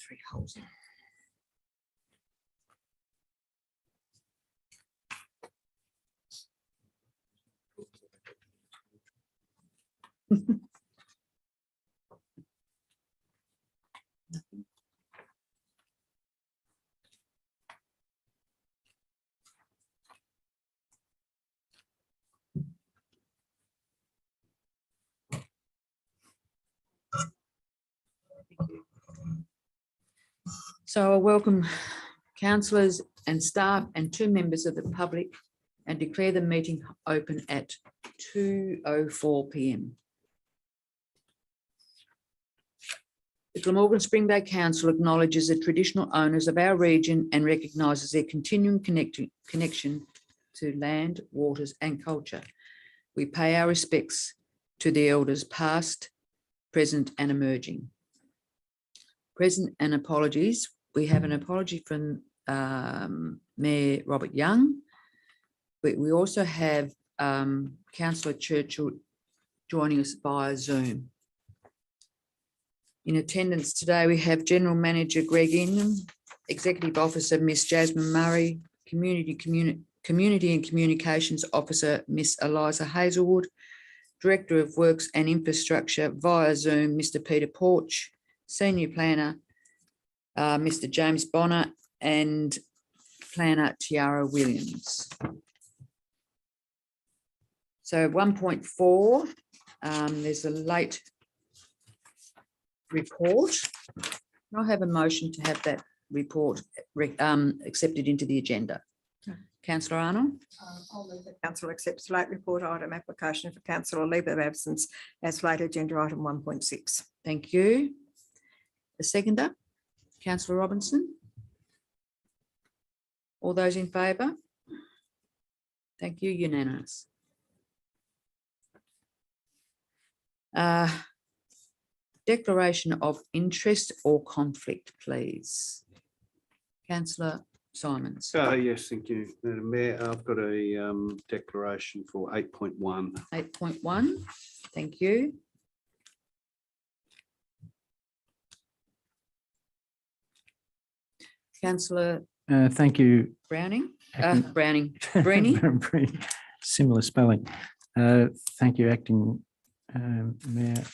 3 holes in. So I welcome councillors and staff and 2 members of the public and declare the meeting open at 2:04 p.m. The Glamorgan Spring Bay Council acknowledges the traditional owners of our region and recognises their continuing connection to land, waters and culture. We pay our respects to the elders past, present and emerging. Present and apologies. We have an apology from Mayor Robert Young, but we also have Councillor Churchill joining us via Zoom. In attendance today, we have General Manager Greg Ingham, Executive Officer Miss Jasmine Murray, Community and Communications Officer Miss Eliza Hazelwood, Director of Works and Infrastructure via Zoom, Mr. Peter Porch, Senior Planner, Mr. James Bonner, and Planner Tiara Williams. So 1.4, there's a late report. Can I have a motion to have that report accepted into the agenda? Councillor Arnold. I'll move that council accepts late report item application for councillor leave of absence as late agenda item 1.6. Thank you. A seconder, Councillor Robinson. All those in favour? Thank you, unanimous. Declaration of interest or conflict, please. Councillor Simons. Yes, thank you, Madam Mayor. I've got a declaration for 8.1. 8.1, thank you. Councillor Thank you. Browning. Acting- Browning. Breeny. Similar spelling. Thank you, Acting Mayor.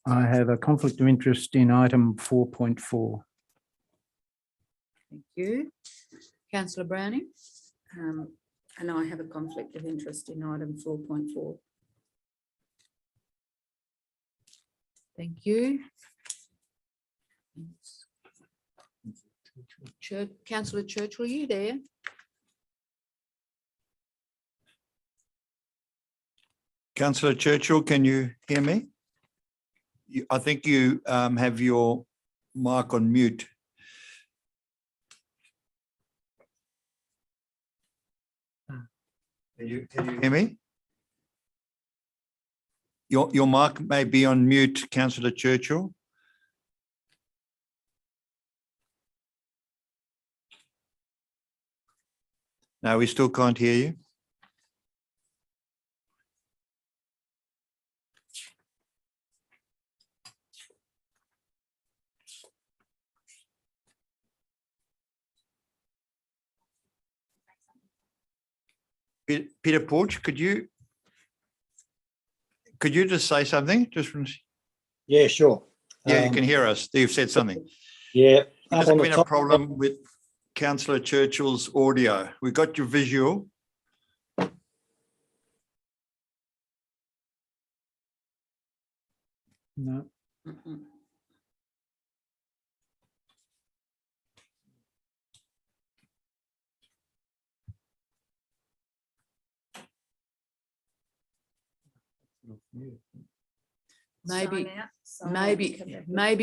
I have a conflict of interest in item 4.4. Thank you. Councillor Browning. And I have a conflict of interest in item 4.4. Thank you. Councillor Churchill, are you there? Councillor Churchill, can you hear me? I think you have your mic on mute. Can you hear me? Your mic may be on mute, Councillor Churchill. No, we still can't hear you. Peter Porch, could you just say something? Yeah, sure. Yeah, you can hear us. You've said something. Yeah. There's been a problem with Councillor Churchill's audio. We got your visual. No. Maybe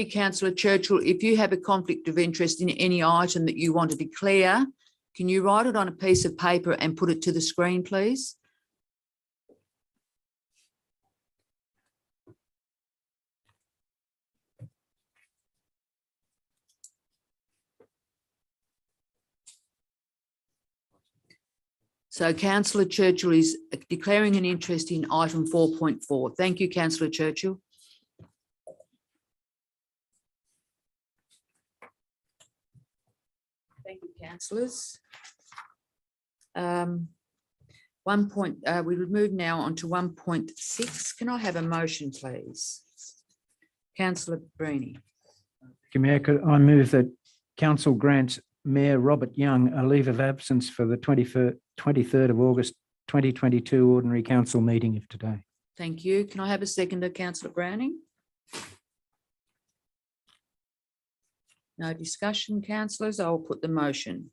Councillor Churchill, if you have a conflict of interest in any item that you want to declare, can you write it on a piece of paper and put it to the screen, please? So Councillor Churchill is declaring an interest in item 4.4. Thank you, Councillor Churchill. Thank you, councillors. We would move now on to 1.6. Can I have a motion, please? Councillor Breeny. Mayor, I move that council grants Mayor Robert Young a leave of absence for the 23rd of August 2022 ordinary council meeting of today. Thank you. Can I have a seconder, councillor Browning? No discussion, councillors. I'll put the motion.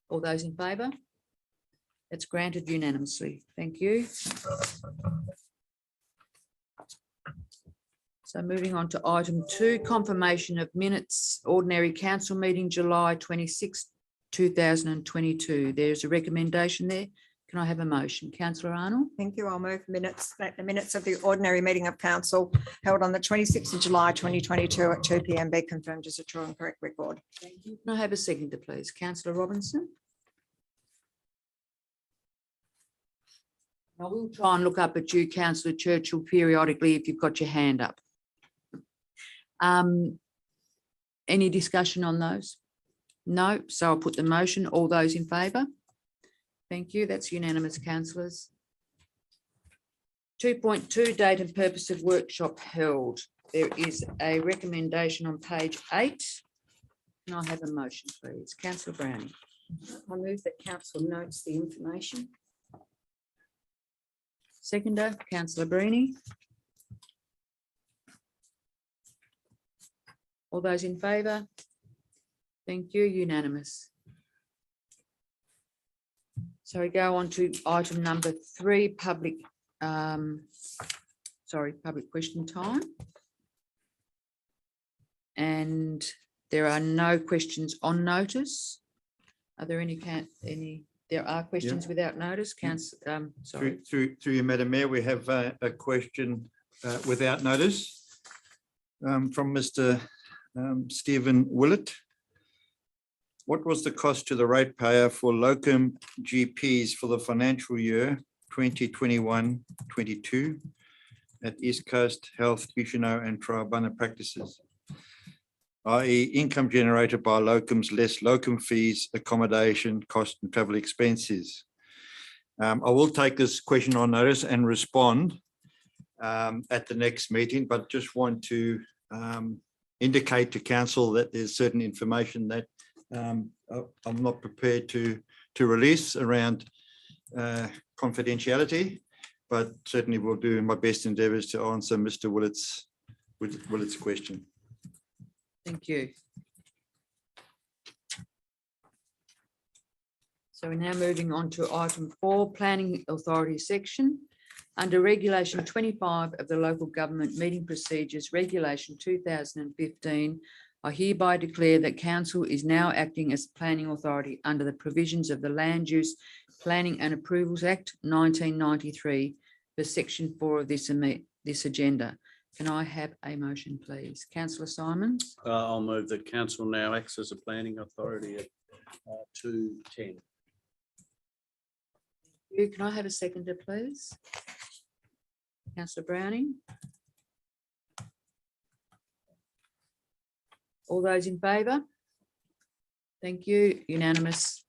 All those in favour? It's granted unanimously. Thank you. So moving on to item 2, confirmation of minutes, ordinary council meeting, July 26, 2022. There's a recommendation there. Can I have a motion? Councillor Arnold? Thank you. I'll move minutes, that the minutes of the ordinary meeting of council held on the 26th of July 2022 at 2 p.m. be confirmed as a true and correct record. Thank you. Can I have a seconder, please? Councillor Robinson? I will try and look up at you, Councillor Churchill, periodically if you've got your hand up. Any discussion on those? No, so I'll put the motion. All those in favour? Thank you. That's unanimous, councillors. 2.2, date and purpose of workshop held. There is a recommendation on page 8. Can I have a motion, please? Councillor Browning. I move that council notes the information. Seconder, councillor Breeny. All those in favour? Thank you, unanimous. So we go on to item number 3, public question time. And there are no questions on notice. Are there any, there are questions without notice? Sorry. Through you, Madam Mayor, we have a question without notice from Mr. Stephen Willett. What was the cost to the ratepayer for locum GPs for the financial year 2021-22 at East Coast Health, Tribunal and Tribana practices, i.e. income generated by locums less locum fees, accommodation, cost and travel expenses? I will take this question on notice and respond at the next meeting, but just want to indicate to council that there's certain information that I'm not prepared to release around confidentiality, but certainly will do my best endeavours to answer Mr. Willett's question. Thank you. So we're now moving on to item 4, Planning Authority section. Under Regulation 25 of the Local Government Meeting Procedures, Regulation 2015, I hereby declare that Council is now acting as Planning Authority under the provisions of the Land Use Planning and Approvals Act 1993 for Section 4 of this agenda. Can I have a motion, please? Councillor Simons? I'll move that council now acts as a planning authority at 2:10. Can I have a seconder, please? Councillor Browning? All those in favour? Thank you, unanimous.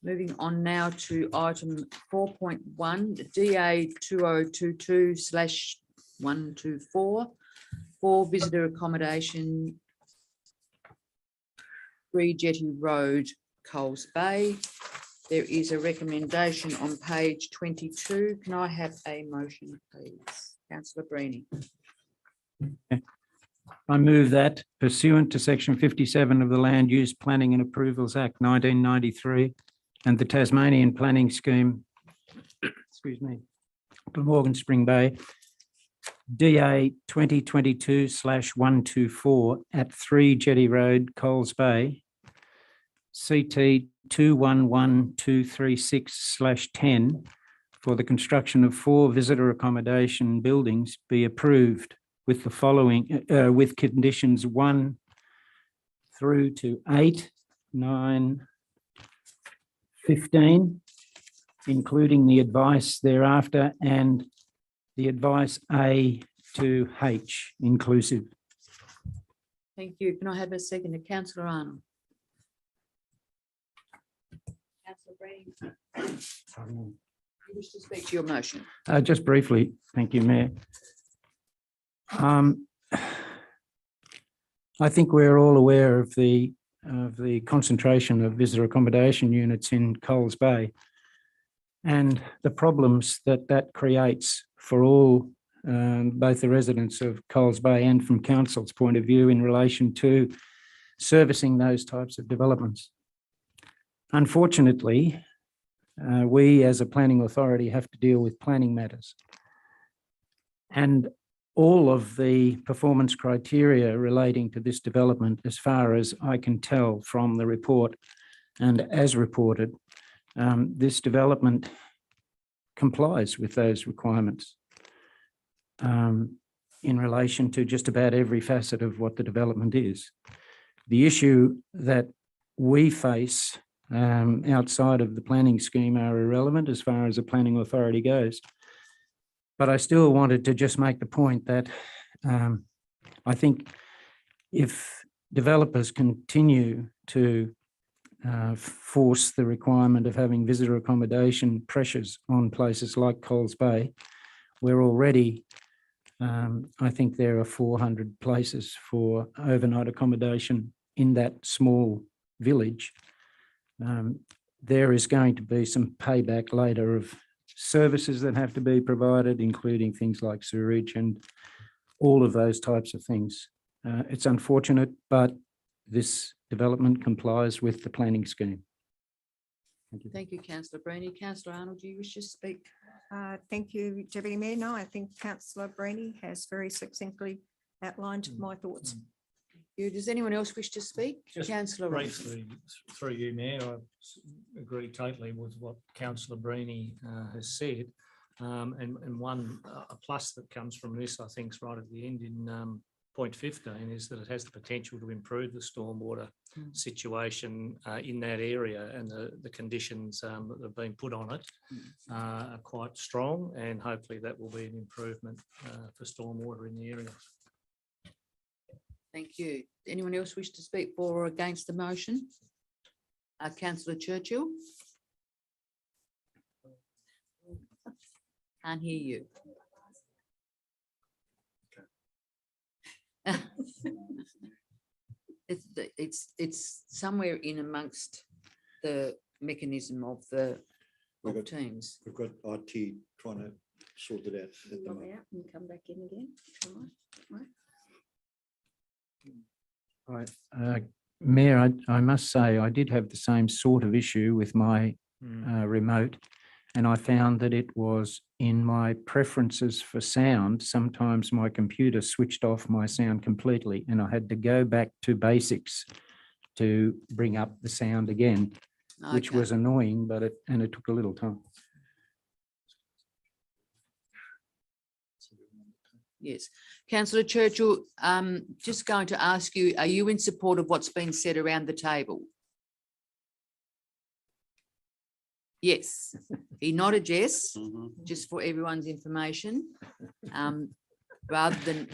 Moving on now to item 4.1, the DA 2022/124 for visitor accommodation, 3 Jetty Road, Coles Bay. There is a recommendation on page 22. Can I have a motion, please? Councillor Breeny. I move that pursuant to section 57 of the Land Use Planning and Approvals Act 1993 and the Tasmanian Planning Scheme, excuse me, Glamorgan Spring Bay, DA 2022/124 at 3 Jetty Road, Coles Bay, CT 211236/10 for the construction of 4 visitor accommodation buildings be approved with the following, with conditions 1 through to 8, 9, 15, including the advice thereafter and the advice A to H inclusive. Thank you. Can I have a second to councillor Arnold? Councillor Breen, you wish to speak to your motion? Just briefly, thank you, Mayor. I think we're all aware of the concentration of visitor accommodation units in Coles Bay and the problems that creates for all, both the residents of Coles Bay and from council's point of view in relation to servicing those types of developments. Unfortunately, we as a planning authority have to deal with planning matters. And all of the performance criteria relating to this development, as far as I can tell from the report and as reported, this development complies with those requirements in relation to just about every facet of what the development is. The issue that we face outside of the planning scheme are irrelevant as far as the planning authority goes. But I still wanted to just make the point that I think if developers continue to force the requirement of having visitor accommodation pressures on places like Coles Bay, we're already, I think there are 400 places for overnight accommodation in that small village. There is going to be some payback later of services that have to be provided, including things like sewerage and all of those types of things. It's unfortunate, but this development complies with the planning scheme. Thank you. Thank you, councillor Breeny. Councillor Arnold, do you wish to speak? Thank you, Deputy Mayor. No, I think councillor Breeny has very succinctly outlined my thoughts. Does anyone else wish to speak? Just Councillor Robinson. Briefly, through you, Mayor, I agree totally with what councillor Breeny has said. And one a plus that comes from this, I think, is right at the end in point 15, is that it has the potential to improve the stormwater situation in that area, and the conditions that have been put on it are quite strong, and hopefully that will be an improvement for stormwater in the area. Thank you. Anyone else wish to speak for or against the motion? Councillor Churchill? Can't hear you. It's somewhere in amongst the mechanism of the teams. We've got IT trying to sort it out at the Log moment. out and come back in again. Right. Mayor, I must say I did have the same sort of issue with my remote, and I found that it was in my preferences for sound. Sometimes my computer switched off my sound completely, and I had to go back to basics to bring up the sound again, which Okay. was annoying, but it took a little time. Yes. Councillor Churchill, just going to ask you, are you in support of what's been said around the table? Yes. He nodded yes, just for everyone's information, rather than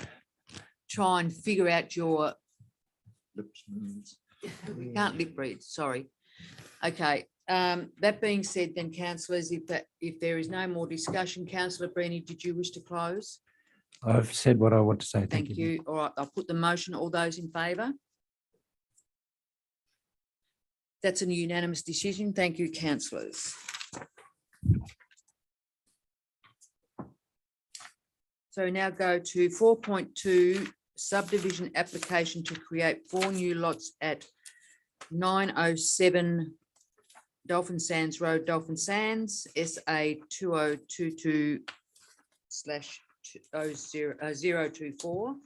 try and figure out your, we can't lip read, sorry. Okay, that being said then, councillors, if there is no more discussion, councillor Breeny, did you wish to close? I've said what I want to say. Thank you. All right, I'll put the motion. All those in favour? That's a unanimous decision. Thank you, councillors. So now go to 4.2, subdivision application to create 4 new lots at 907 Dolphin Sands Road, Dolphin Sands, SA 2022/024.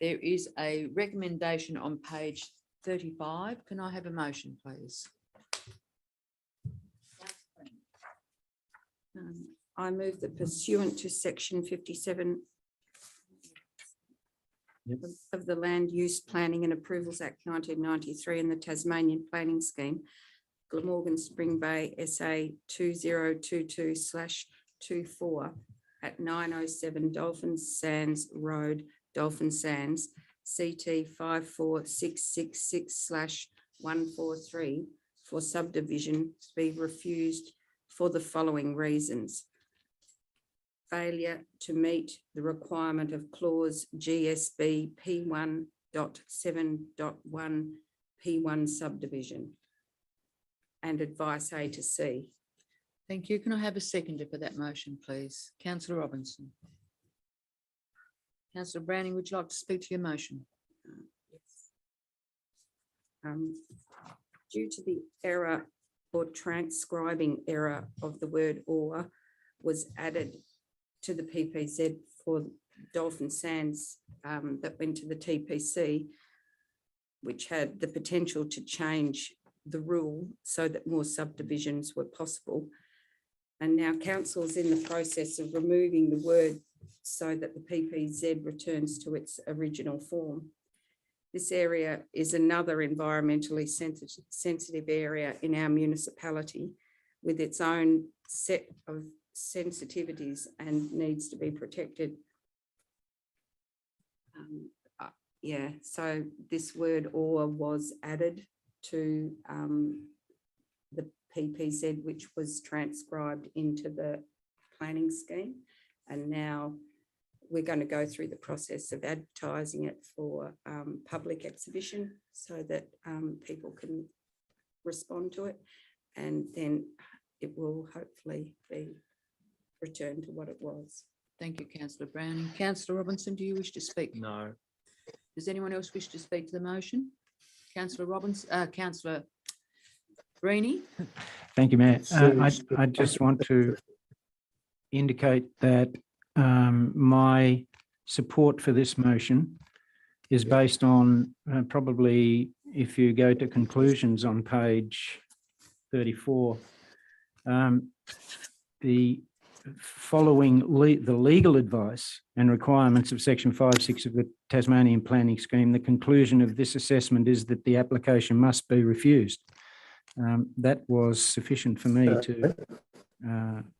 There is a recommendation on page 35. Can I have a motion, please? I move that pursuant to section 57 of the Land Use Planning and Approvals Act 1993 and the Tasmanian Planning Scheme, Glamorgan Spring Bay SA 2022/24 at 907 Dolphin Sands Road, Dolphin Sands, CT 54666/143 for subdivision be refused for the following reasons. Failure to meet the requirement of clause GSB P1.7.1 P1 subdivision and advice A to C. Thank you. Can I have a seconder for that motion, please? Councillor Robinson. Councillor Browning, would you like to speak to your motion? Due to the error or transcribing error of the word or was added to the PPZ for Dolphin Sands that went to the TPC, which had the potential to change the rule so that more subdivisions were possible. And now council is in the process of removing the word so that the PPZ returns to its original form. This area is another environmentally sensitive area in our municipality with its own set of sensitivities and needs to be protected. So this word or was added to the PPZ, which was transcribed into the planning scheme. And now we're going to go through the process of advertising it for public exhibition so that people can respond to it. And then it will hopefully be returned to what it was. Thank you, Councillor Browning. Councillor Robinson, do you wish to speak? No. Does anyone else wish to speak to the motion? Councillor Robinson, Councillor Greenie. Thank you, Mayor. I just want to indicate that my support for this motion is based on probably, if you go to conclusions on page 34, the following the legal advice and requirements of section 5.6 of the Tasmanian Planning Scheme, the conclusion of this assessment is that the application must be refused. That was sufficient for me to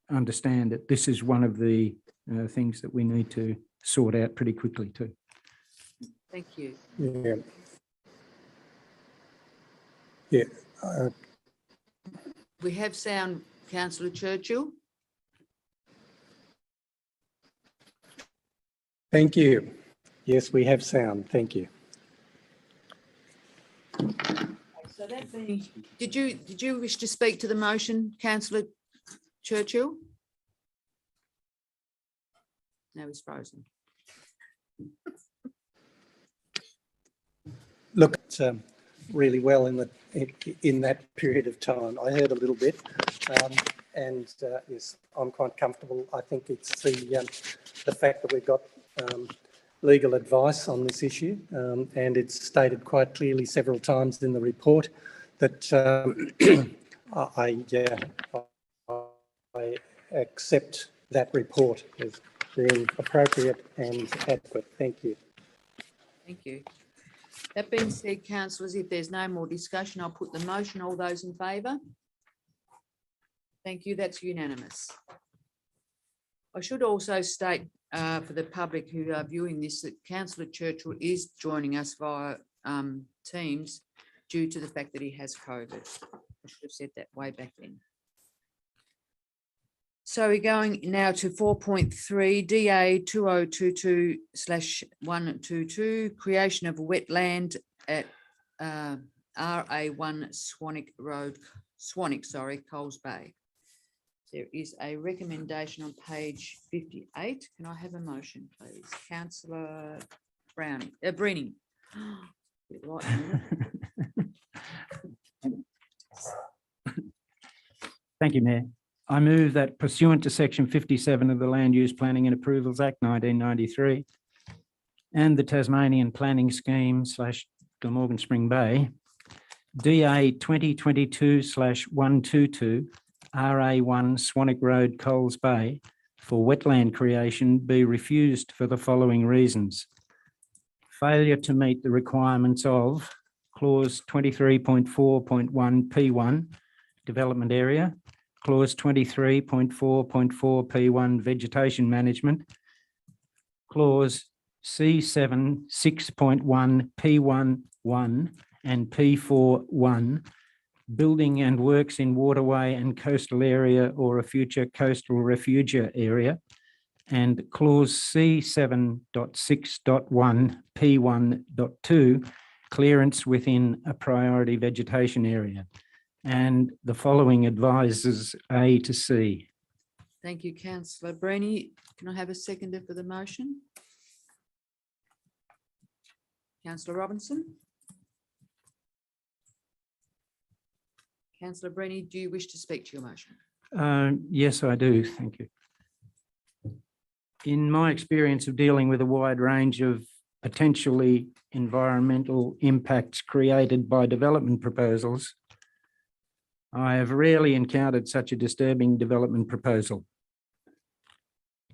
understand that this is one of the things that we need to sort out pretty quickly too. Thank you. Yeah. We have sound, Councillor Churchill. Thank you. Yes, we have sound. Thank you. So that being, did you wish to speak to the motion, Councillor Churchill? No, he's frozen. Look, it's really well in that period of time. I heard a little bit, and yes, I'm quite comfortable. I think it's the fact that we've got legal advice on this issue, and it's stated quite clearly several times in the report that I accept that report as being appropriate and adequate. Thank you. Thank you. That being said, councillors, if there's no more discussion, I'll put the motion. All those in favour? Thank you. That's unanimous. I should also state for the public who are viewing this that Councillor Churchill is joining us via Teams due to the fact that he has COVID. I should have said that way back then. So we're going now to 4.3 DA 2022/122, creation of a wetland at RA1 Swanwick, Coles Bay. There is a recommendation on page 58. Can I have a motion, please? Councillor Breening. Bit light, isn't it? Thank you, Mayor. I move that pursuant to section 57 of the Land Use Planning and Approvals Act 1993 and the Tasmanian Planning Scheme / Glamorgan Spring Bay, DA 2022/122 RA1 Swanwick Road, Coles Bay for wetland creation be refused for the following reasons. Failure to meet the requirements of clause 23.4.1 P1 development area, clause 23.4.4 P1 vegetation management, clause C7 6.1 P11 and P41, building and works in waterway and coastal area or a future coastal refugia area, and clause C7.6.1 P1.2, clearance within a priority vegetation area. And the following advises A to C. Thank you, councillor Bruni. Can I have a seconder for the motion? Councillor Robinson? Councillor Bruni, do you wish to speak to your motion? Yes, I do. Thank you. In my experience of dealing with a wide range of potentially environmental impacts created by development proposals, I have rarely encountered such a disturbing development proposal.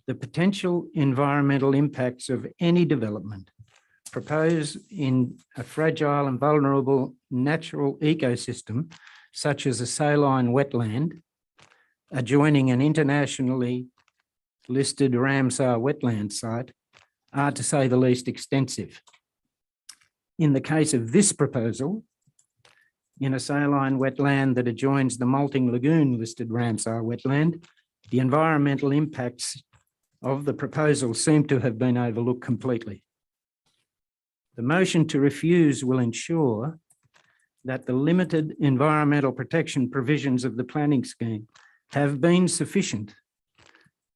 The potential environmental impacts of any development proposed in a fragile and vulnerable natural ecosystem, such as a saline wetland, adjoining an internationally listed Ramsar wetland site, are, to say the least, extensive. In the case of this proposal, in a saline wetland that adjoins the Malting Lagoon listed Ramsar wetland, the environmental impacts of the proposal seem to have been overlooked completely. The motion to refuse will ensure that the limited environmental protection provisions of the planning scheme have been sufficient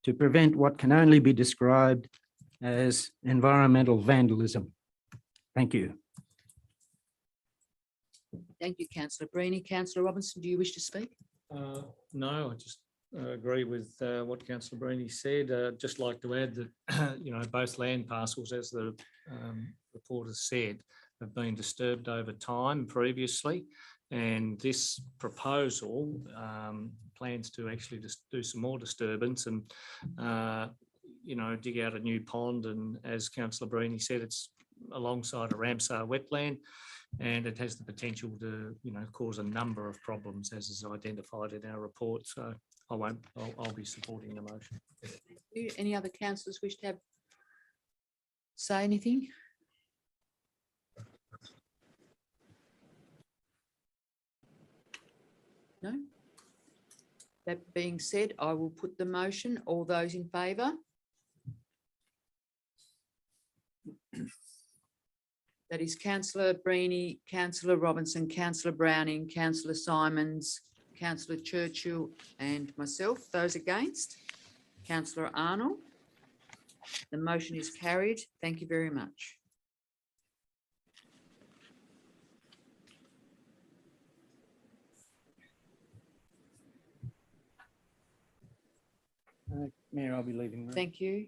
to prevent what can only be described as environmental vandalism. Thank you. Thank you, councillor Bruni. Councillor Robinson, do you wish to speak? No, I just agree with what councillor Bruni said. Just like to add that, both land parcels, as the report has said, have been disturbed over time previously. And this proposal plans to actually just do some more disturbance and, dig out a new pond. And as councillor Bruni said, it's alongside a Ramsar wetland, and it has the potential to, cause a number of problems as is identified in our report. So I'll be supporting the motion. Any other councillors wish to say anything? No? That being said, I will put the motion. All those in favour? That is councillor Bruni, councillor Robinson, councillor Browning, councillor Simons, councillor Churchill and myself. Those against? Councillor Arnold. The motion is carried. Thank you very much. Mayor, I'll be leaving. Thank you.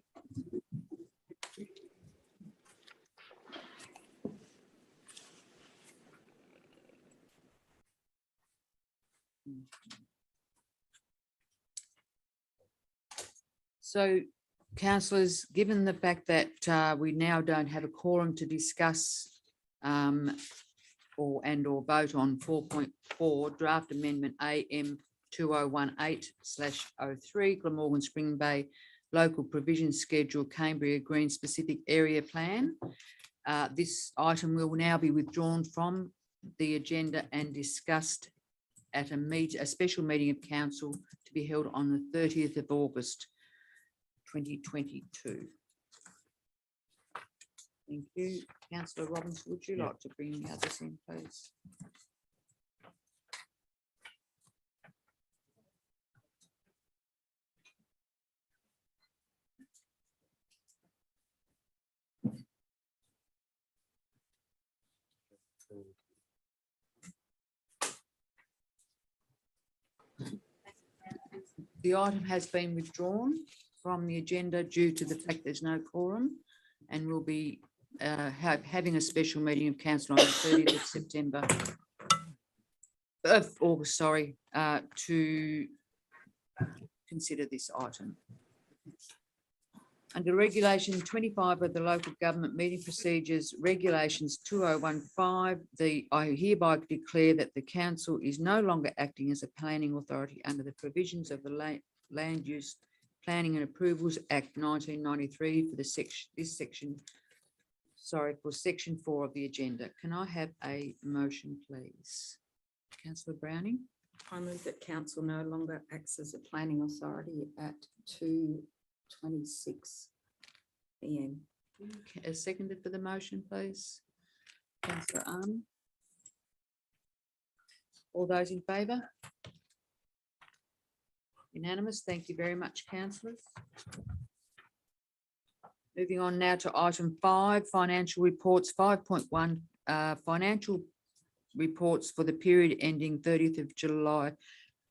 So, councillors, given the fact that we now don't have a quorum to discuss or vote on 4.4 draft amendment AM 2018/03 Glamorgan Spring Bay Local Provision Schedule Cambria Green Specific Area Plan. This item will now be withdrawn from the agenda and discussed at a special meeting of council to be held on the 30th of August 2022. Thank you. Councillor Robinson, would you like to bring the others in, please? The item has been withdrawn from the agenda due to the fact there's no quorum, and we'll be having a special meeting of council on the 30th of August, to consider this item. Under Regulation 25 of the Local Government Meeting Procedures, Regulations 2015, I hereby declare that the council is no longer acting as a planning authority under the provisions of the Land Use Planning and Approvals Act 1993 for this section for section 4 of the agenda. Can I have a motion, please? Councillor Browning, I move that council no longer acts as a planning authority at 2:26 PM. seconded for the motion, please. Councillor Arnold. All those in favour? Unanimous. Thank you very much, councillors. Moving on now to item 5, financial reports. 5.1, financial reports for the period ending 30th of July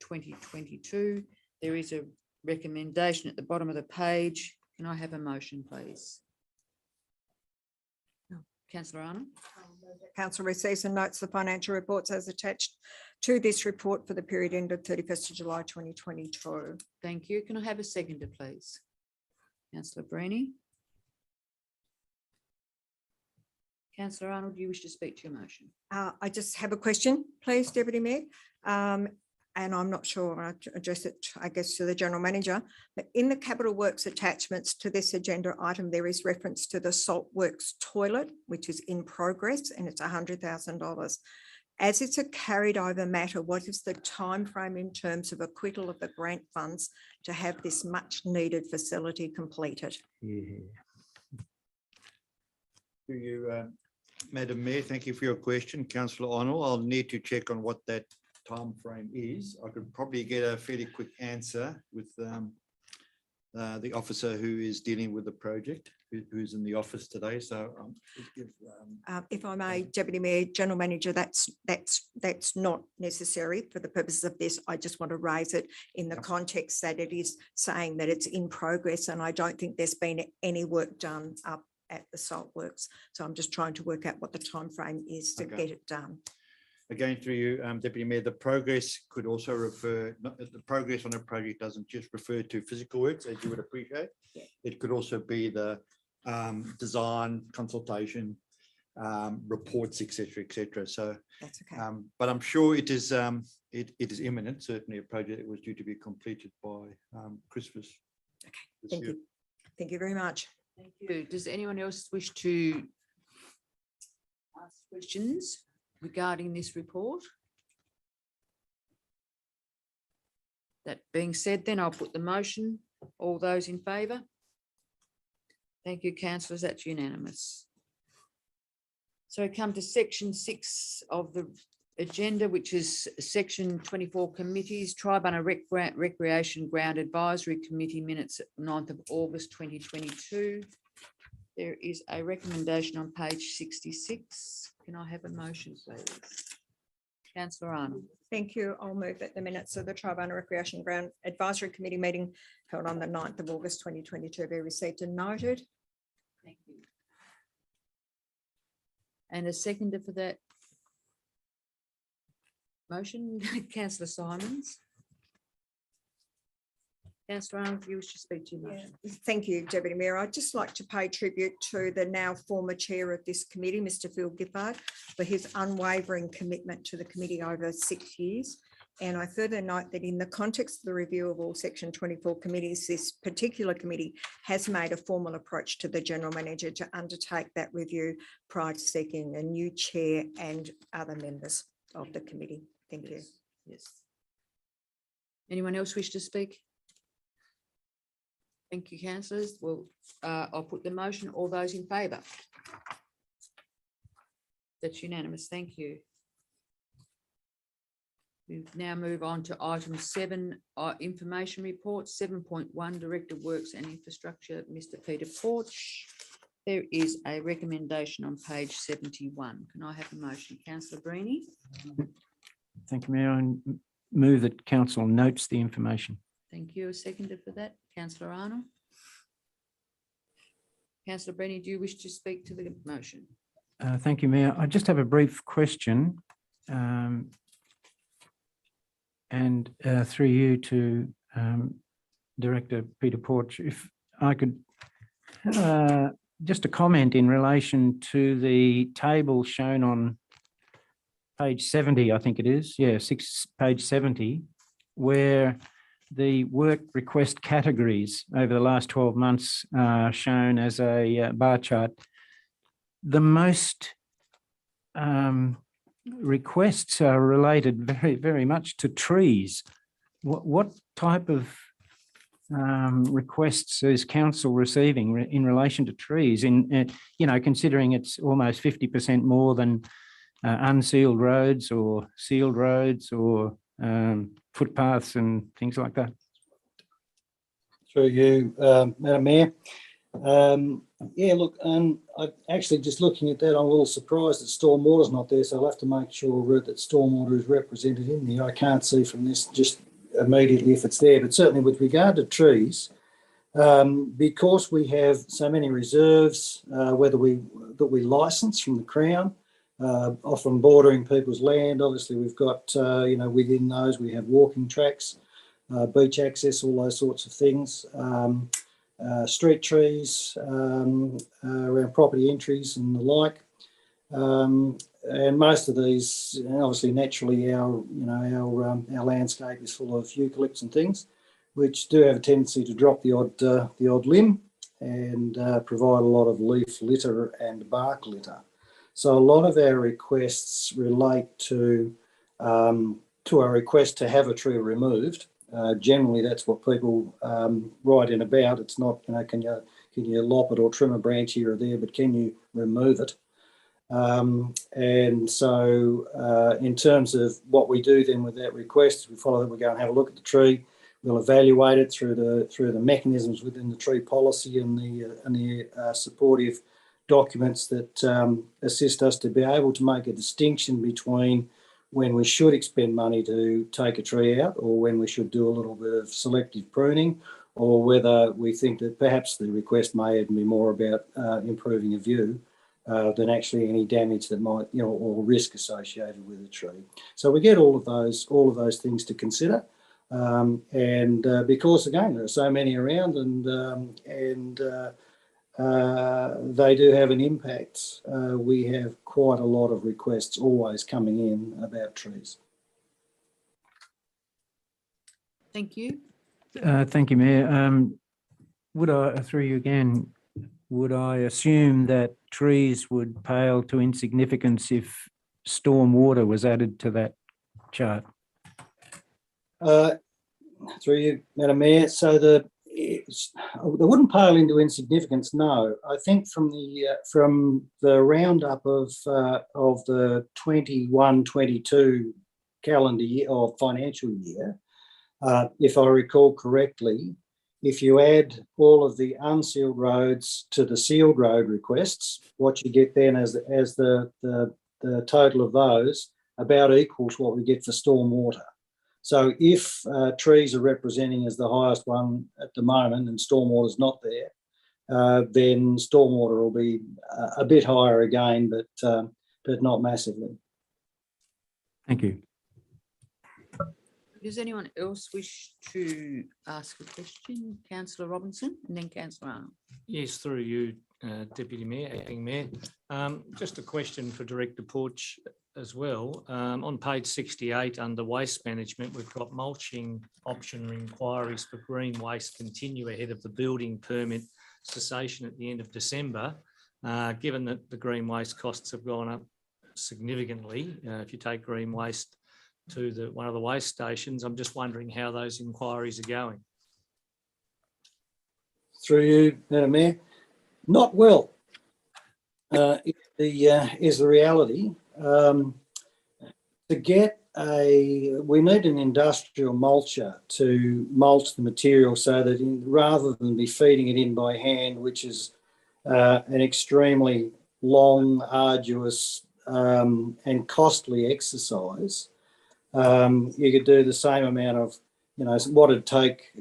2022. There is a recommendation at the bottom of the page. Can I have a motion, please? Councillor Arnold. Council receives and notes the financial reports as attached to this report for the period ended 31st of July 2022. Thank you. Can I have a seconder, please? Councillor Breeny. Councillor Arnold, do you wish to speak to your motion? I just have a question, please, Deputy Mayor. And I'm not sure, I'll address it, I guess, to the General Manager. But in the capital works attachments to this agenda item, there is reference to the Salt Works toilet, which is in progress, and it's $100,000. As it's a carried over matter, what is the timeframe in terms of acquittal of the grant funds to have this much needed facility completed? Yeah. To you, Madam Mayor, thank you for your question. Councillor Arnold, I'll need to check on what that time frame is. I could probably get a fairly quick answer with the officer who is dealing with the project, who's in the office today. So If I may, Deputy Mayor, General Manager, that's not necessary for the purposes of this. I just want to raise it in the context that it is saying that it's in progress, and I don't think there's been any work done up at the Salt Works. So I'm just trying to work out what the time frame is to get it done. again, through you, Deputy Mayor, the progress could also refer, the progress on a project doesn't just refer to physical works, as you would appreciate. It could also be the design, consultation, reports, etc. So, That's okay. but I'm sure it is imminent. Certainly, a project that was due to be completed by Christmas. Okay, thank you. Thank you very much. Thank you. Does anyone else wish to ask questions regarding this report? That being said, then I'll put the motion. All those in favour? Thank you, councillors. That's unanimous. So I come to section 6 of the agenda, which is section 24 committees, Tribana Recreation Ground Advisory Committee minutes at 9th of August 2022. There is a recommendation on page 66. Can I have a motion, please? Councillor Arnold. Thank you. I'll move that the minutes of the Tribana Recreation Ground Advisory Committee meeting held on the 9th of August 2022 be received and noted. Thank you. And a seconder for that motion, Councillor Simons. Councillor Arnold, if you wish to speak to your motion. Thank you, Deputy Mayor. I'd just like to pay tribute to the now former chair of this committee, Mr. Phil Giffard, for his unwavering commitment to the committee over 6 years. And I further note that in the context of the review of all section 24 committees, this particular committee has made a formal approach to the General Manager to undertake that review prior to seeking a new chair and other members of the committee. Thank you. Yes. Anyone else wish to speak? Thank you, councillors. Well, I'll put the motion. All those in favour? That's unanimous. Thank you. We now move on to item 7, information reports. 7.1, Director of Works and Infrastructure, Mr. Peter Porch. There is a recommendation on page 71. Can I have a motion? Councillor Breeny. Thank you, Mayor. I move that council notes the information. Thank you. A seconder for that. Councillor Arnold. Councillor Breeny, do you wish to speak to the motion? Thank you, Mayor. I just have a brief question. And through you to Director Peter Porch, if I could just a comment in relation to the table shown on page 70, I think it is, page 70, where the work request categories over the last 12 months are shown as a bar chart. the most requests are related very, very much to trees. What type of requests is council receiving in relation to trees? Considering it's almost 50% more than unsealed roads or sealed roads or footpaths and things like that. Through you, Madam Mayor. Yeah, look, I'm actually just looking at that, I'm a little surprised that stormwater's not there, so I'll have to make sure that stormwater is represented in there. I can't see from this just immediately if it's there, but certainly with regard to trees, because we have so many reserves, that we license from the Crown, often bordering people's land. Obviously, we've got, within those we have walking tracks, beach access, all those sorts of things. Street trees around property entries and the like, and most of these, obviously, naturally, our landscape is full of eucalypts and things, which do have a tendency to drop the odd limb and provide a lot of leaf litter and bark litter. So a lot of our requests relate to a request to have a tree removed. Generally, that's what people write in about. It's not, can you lop it or trim a branch here or there, but can you remove it? And so in terms of what we do then with that request, we follow that, we go and have a look at the tree. We'll evaluate it through the mechanisms within the tree policy and the supportive documents that assist us to be able to make a distinction between when we should expend money to take a tree out, or when we should do a little bit of selective pruning, or whether we think that perhaps the request may even be more about improving a view than actually any damage that might, or risk associated with the tree. So we get all of those things to consider, and because again there are so many around, and they do have an impact. We have quite a lot of requests always coming in about trees. Thank you. Thank you, Mayor. Through you again, would I assume that trees would pale to insignificance if storm water was added to that chart? Through you, Madam Mayor. So they wouldn't pale into insignificance, no. I think from the roundup of the 21-22 calendar year or financial year, if I recall correctly, if you add all of the unsealed roads to the sealed road requests, what you get then as the total of those about equals what we get for stormwater. So if trees are representing as the highest one at the moment and stormwater is not there, then stormwater will be a bit higher again, but not massively. Thank you. Does anyone else wish to ask a question? Councillor Robinson and then Councillor Arnold. Yes, through you, Deputy Mayor, Acting Mayor. Just a question for Director Porch as well. On page 68 under waste management, we've got mulching option inquiries for green waste continue ahead of the building permit cessation at the end of December. Given that the green waste costs have gone up significantly, if you take green waste to one of the waste stations, I'm just wondering how those inquiries are going. Through you, Madam Mayor. Not well is the reality. We need an industrial mulcher to mulch the material so that rather than be feeding it in by hand, which is an extremely long, arduous and costly exercise, you could do the same amount of, what it'd take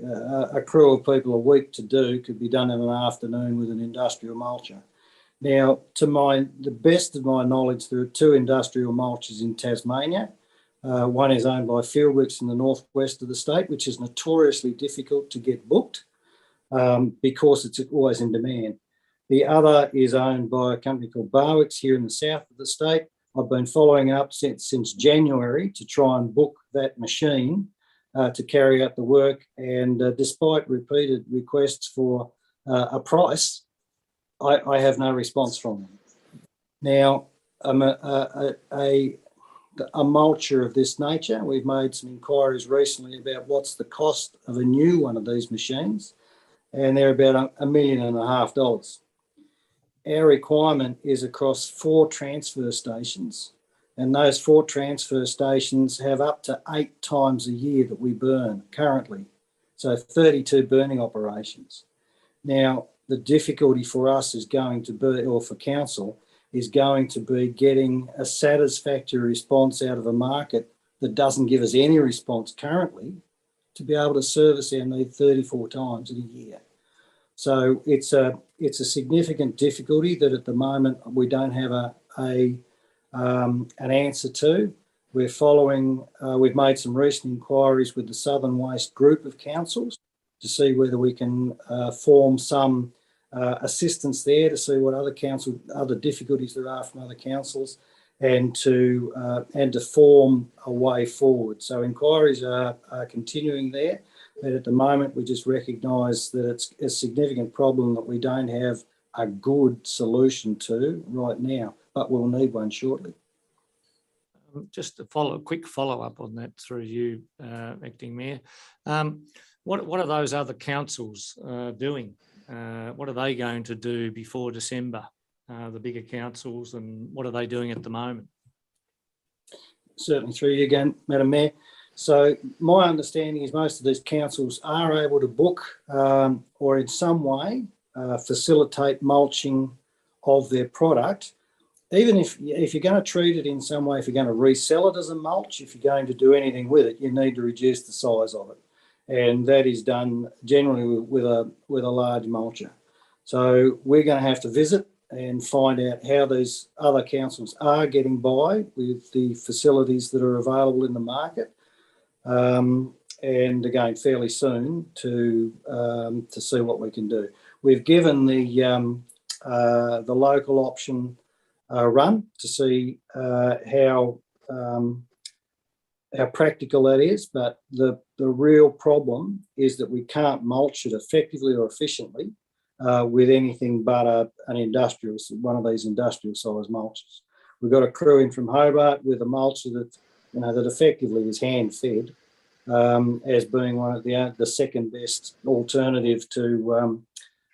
a crew of people a week to do could be done in an afternoon with an industrial mulcher. Now, to the best of my knowledge, there are two industrial mulchers in Tasmania. One is owned by Fieldworks in the northwest of the state, which is notoriously difficult to get booked because it's always in demand. The other is owned by a company called Barwicks here in the south of the state. I've been following up since January to try and book that machine to carry out the work. And despite repeated requests for a price, I have no response from them. Now, a mulcher of this nature, we've made some inquiries recently about what's the cost of a new one of these machines, and they're about $1.5 million. Our requirement is across 4 transfer stations, and those 4 transfer stations have up to 8 times a year that we burn currently. So 32 burning operations. Now, the difficulty for us is going to be, or for council, is going to be getting a satisfactory response out of a market that doesn't give us any response currently to be able to service our need 34 times in a year. So it's a significant difficulty that at the moment we don't have an answer to. We're following, we've made some recent inquiries with the Southern Waste group of councils to see whether we can form some assistance there, to see what other difficulties there are from other councils, and to form a way forward. So inquiries are continuing there, but at the moment we just recognise that it's a significant problem that we don't have a good solution to right now, but we'll need one shortly. Just a quick follow-up on that through you, Acting Mayor. What are those other councils doing? What are they going to do before December, the bigger councils, and what are they doing at the moment? Certainly through you again, Madam Mayor. So my understanding is most of these councils are able to book or in some way facilitate mulching of their product. Even if you're going to treat it in some way, if you're going to resell it as a mulch, if you're going to do anything with it, you need to reduce the size of it. And that is done generally with a large mulcher. So we're going to have to visit and find out how these other councils are getting by with the facilities that are available in the market. And again, fairly soon to see what we can do. We've given the local option a run to see how practical that is, but the real problem is that we can't mulch it effectively or efficiently with anything but one of these industrial size mulches. We've got a crew in from Hobart with a mulcher that effectively is hand fed as being one of the second best alternative to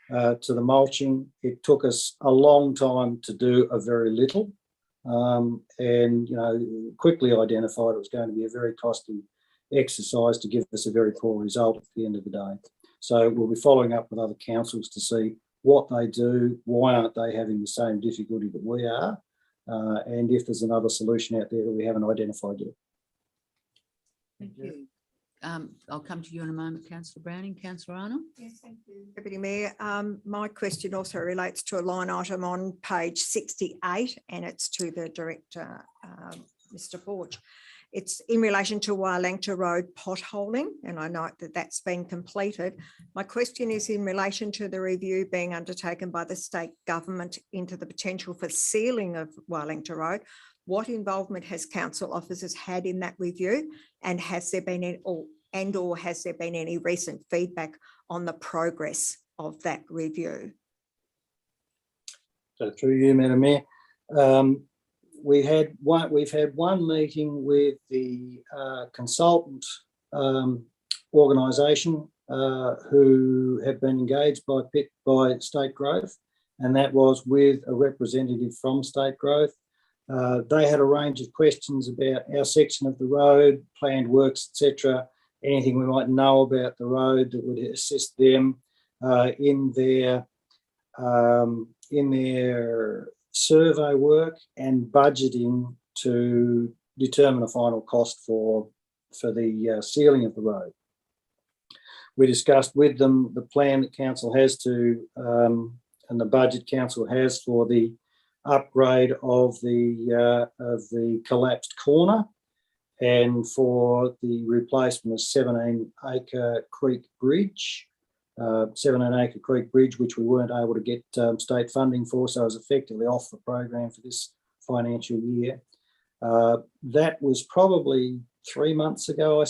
the mulching. It took us a long time to do a very little. And quickly identified it was going to be a very costly exercise to give us a very poor result at the end of the day. So we'll be following up with other councils to see what they do, why aren't they having the same difficulty that we are, and if there's another solution out there that we haven't identified yet. Thank you. I'll come to you in a moment, Councillor Browning. Councillor Arnold? Yes, thank you, Deputy Mayor. My question also relates to a line item on page 68, and it's to the Director, Mr. Forge. It's in relation to Wylangta Road potholing, and I note that that's been completed. My question is in relation to the review being undertaken by the state government into the potential for sealing of Wylangta Road. What involvement has council officers had in that review, and has there been any recent feedback on the progress of that review? So through you, Madam Mayor, we've had one meeting with the consultant organisation who have been engaged by State Growth, and that was with a representative from State Growth. They had a range of questions about our section of the road, planned works, etc. Anything we might know about the road that would assist them in their survey work and budgeting to determine a final cost for the sealing of the road. We discussed with them the plan that council has and the budget council has for the upgrade of the collapsed corner and for the replacement of 17-acre Creek Bridge, 17-acre Creek Bridge, which we weren't able to get state funding for, so it was effectively off the program for this financial year. That was probably 3 months ago, I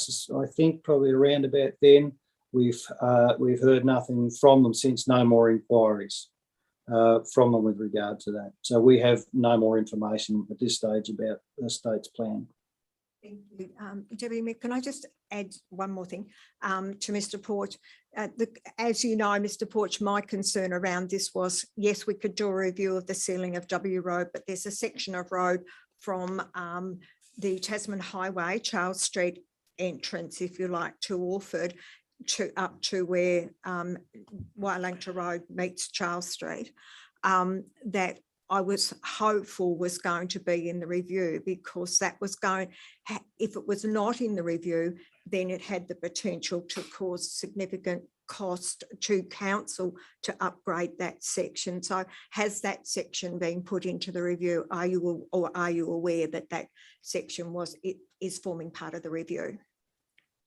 think, probably around about then. We've heard nothing from them since, no more inquiries. from them with regard to that. So we have no more information at this stage about the state's plan. Thank you. Deputy Mayor, can I just add one more thing to Mr. Porch? As you know, Mr. Porch, my concern around this was, yes, we could do a review of the ceiling of W Road, but there's a section of road from the Tasman Highway, Charles Street entrance, if you like, to Orford, to up to where Wailanka Road meets Charles Street, that I was hopeful was going to be in the review, because that was going, if it was not in the review, then it had the potential to cause significant cost to council to upgrade that section. So has that section been put into the review? Are you aware that that section is forming part of the review?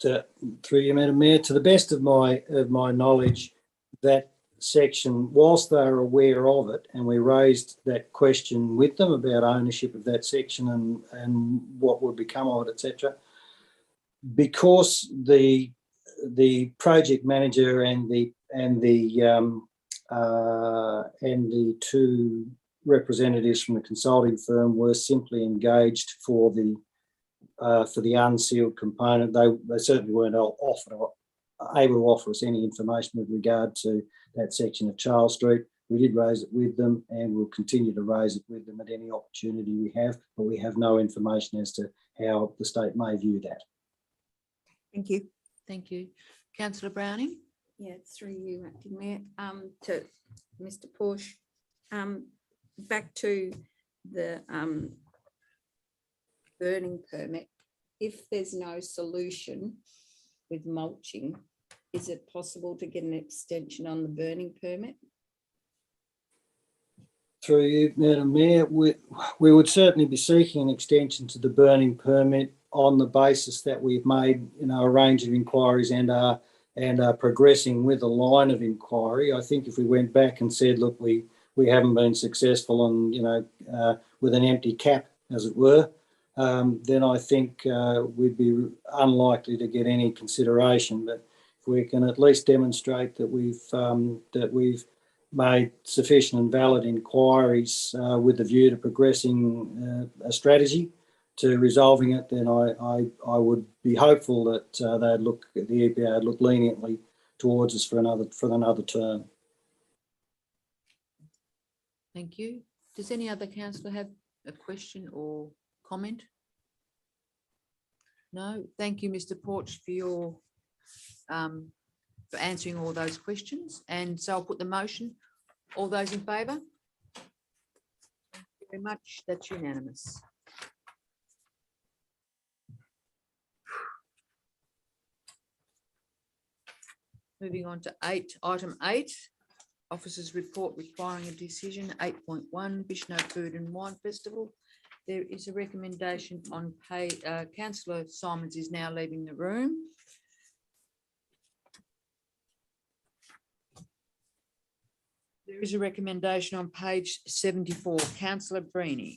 Through you, Madam Mayor, to the best of my knowledge, that section, whilst they are aware of it, and we raised that question with them about ownership of that section and what would become of it, etc. Because the project manager and the two representatives from the consulting firm were simply engaged for the unsealed component, they certainly weren't able to offer us any information with regard to that section of Charles Street. We did raise it with them, and we'll continue to raise it with them at any opportunity we have, but we have no information as to how the state may view that. Thank you. Thank you. Councillor Browning? Yeah, through you, Acting Mayor, to Mr. Porsche, back to the burning permit. If there's no solution with mulching, is it possible to get an extension on the burning permit? Through you, Madam Mayor, we would certainly be seeking an extension to the burning permit on the basis that we've made, a range of inquiries and are progressing with a line of inquiry. I think if we went back and said, look, we haven't been successful and, with an empty cap, as it were, then I think we'd be unlikely to get any consideration. But if we can at least demonstrate that we've made sufficient and valid inquiries with the view to progressing a strategy to resolving it, then I would be hopeful that the EPA would look leniently towards us for another term. Thank you. Does any other councillor have a question or comment? No. Thank you, Mr. Porch, for your for answering all those questions. And so I'll put the motion. All those in favour? Thank you very much. That's unanimous. Moving on to item 8, Officers' Report requiring a decision. 8.1, Bishno Food and Wine Festival. There is a recommendation on pay. Councillor Simons is now leaving the room. There is a recommendation on page 74. Councillor Breeny.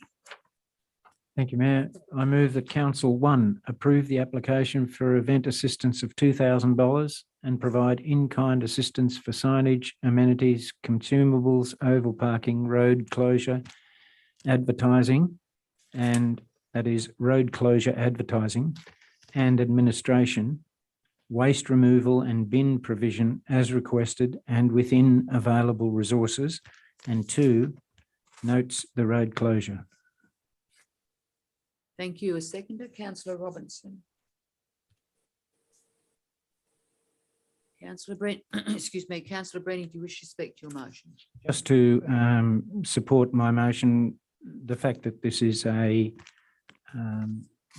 Thank you, Mayor. I move that Council 1 approve the application for event assistance of $2,000 and provide in-kind assistance for signage, amenities, consumables, oval parking, road closure, advertising, and that is road closure advertising and administration, waste removal and bin provision as requested and within available resources, and 2, notes the road closure. Thank you. A seconder, Councillor Robinson. Councillor Brent, excuse me, Councillor Breeny, do you wish to speak to your motion? Just to support my motion, the fact that this is a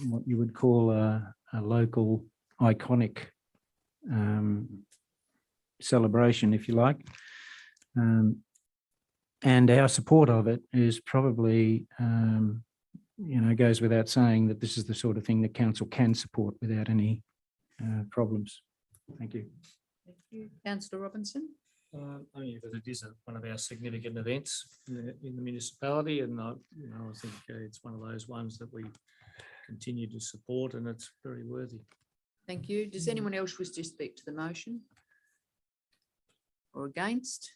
what you would call a local iconic celebration, if you like, and our support of it is probably goes without saying that this is the sort of thing that council can support without any problems. Thank you. Thank you. Councillor Robinson. Only that it is one of our significant events in the municipality, and I think it's one of those ones that we continue to support, and it's very worthy. Thank you. Does anyone else wish to speak to the motion or against?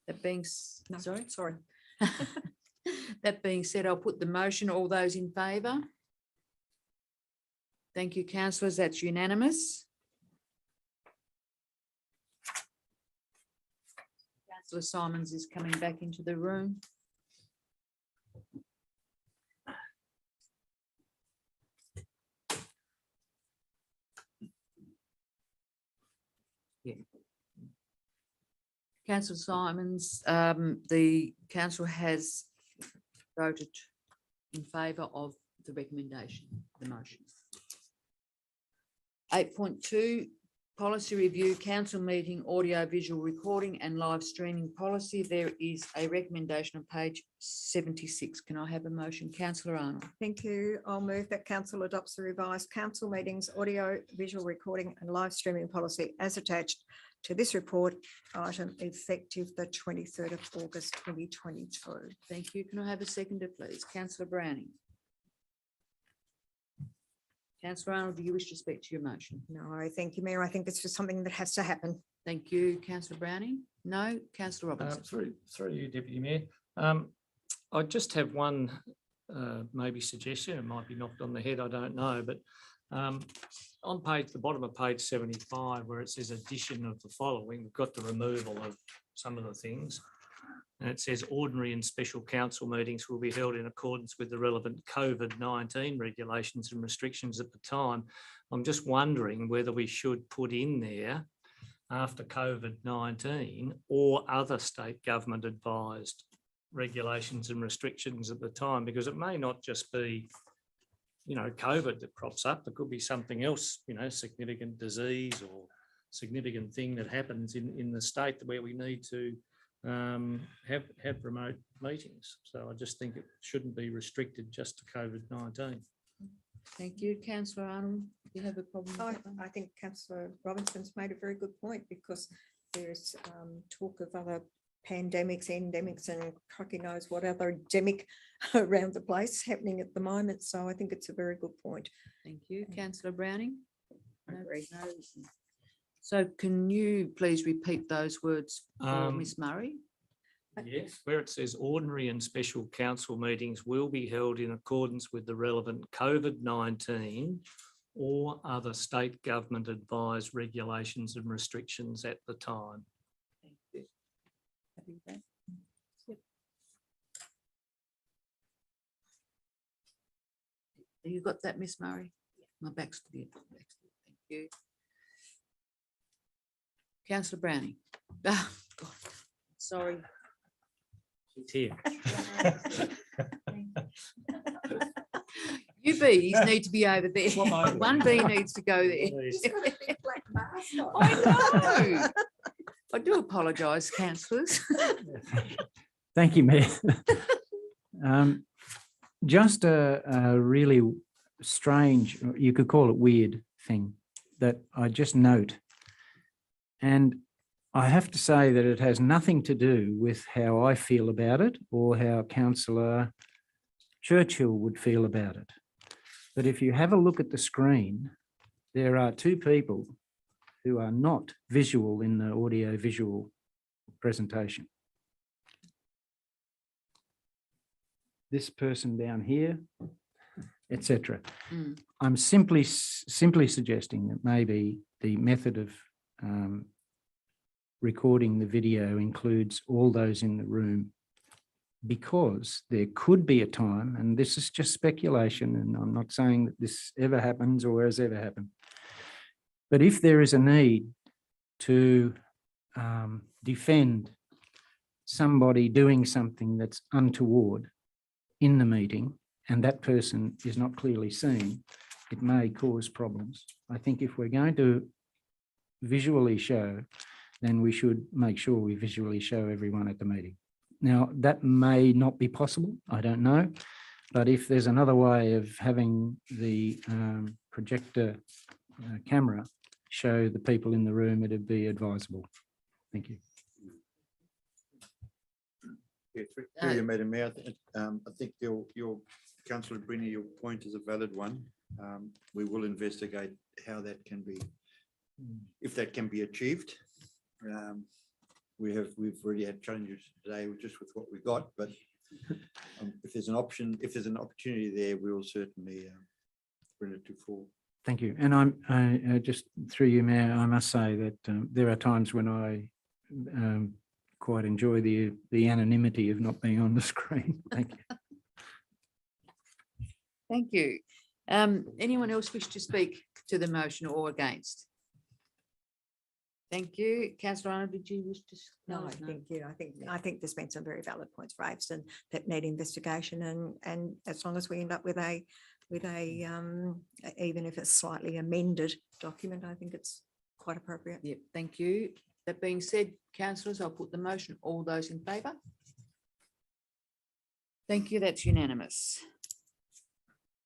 That being, No, sorry? sorry. That being said, I'll put the motion. All those in favour? Thank you, councillors. That's unanimous. Councillor Simons is coming back into the room. Councillor Simons, the council has voted in favour of the recommendation, the motion. 8.2, policy review, council meeting, audio visual recording and live streaming policy. There is a recommendation on page 76. Can I have a motion? Councillor Arnold. Thank you. I'll move that council adopts the revised council meetings, audio, visual recording and live streaming policy as attached to this report item effective the 23rd of August 2022. Thank you. Can I have a seconder, please? Councillor Browning. Councillor Arnold, do you wish to speak to your motion? No, thank you, Mayor. I think it's just something that has to happen. Thank you. Councillor Browning? No. Councillor Robinson? Through you, Deputy Mayor. I just have one maybe suggestion. It might be knocked on the head, I don't know, but on the bottom of page 75, where it says addition of the following, we've got the removal of some of the things. And it says ordinary and special council meetings will be held in accordance with the relevant COVID-19 regulations and restrictions at the time. I'm just wondering whether we should put in there after COVID-19 or other state government advised regulations and restrictions at the time, because it may not just be, you know, COVID that crops up. It could be something else, you know, significant disease or significant thing that happens in the state where we need to have remote meetings. So I just think it shouldn't be restricted just to COVID-19. Thank you. Councillor Arnold, do you have a problem? with that one? I think Councillor Robinson's made a very good point, because there's talk of other pandemics, endemics, and crikey knows what other endemic around the place happening at the moment. So I think it's a very good point. Thank you. Councillor Browning? No, no. So can you please repeat those words for Ms Murray? Yes, where it says ordinary and special council meetings will be held in accordance with the relevant COVID-19 or other state government advised regulations and restrictions at the time. Thank you. Happy with that? Yep. You got that, Miss Murray? My back's to the thank you. Councillor Browning. Oh, God. Sorry. She's here. You bees need to be over there. One bee needs to go there. I know. I do apologise, councillors. Thank you, Mayor. Just a really strange, you could call it weird thing that I just note. And I have to say that it has nothing to do with how I feel about it or how Councillor Churchill would feel about it. But if you have a look at the screen, there are two people who are not visual in the audio visual presentation. This person down here, etc. I'm simply suggesting that maybe the method of recording the video includes all those in the room, because there could be a time, and this is just speculation, and I'm not saying that this ever happens or has ever happened, but if there is a need to defend somebody doing something that's untoward in the meeting, and that person is not clearly seen, it may cause problems. I think if we're going to visually show, then we should make sure we visually show everyone at the meeting. Now, that may not be possible, I don't know, but if there's another way of having the projector camera show the people in the room, it'd be advisable. Thank you. Yeah, through you, Madam Mayor, I think your Councillor Brini, your point is a valid one. We will investigate how that can be, if that can be achieved. we've already had challenges today just with what we got, but if there's an opportunity there, we will certainly bring it to full. Thank you. And I just through you, Mayor, I must say that there are times when I quite enjoy the anonymity of not being on the screen. Thank you. Thank you. Anyone else wish to speak to the motion or against? Thank you. Councillor Arnold, did you wish to? No, thank you. I think there's been some very valid points raised and that need investigation, and as long as we end up with a even if it's slightly amended document, I think it's quite appropriate. Yep, thank you. That being said, councillors, I'll put the motion. All those in favour? Thank you. That's unanimous.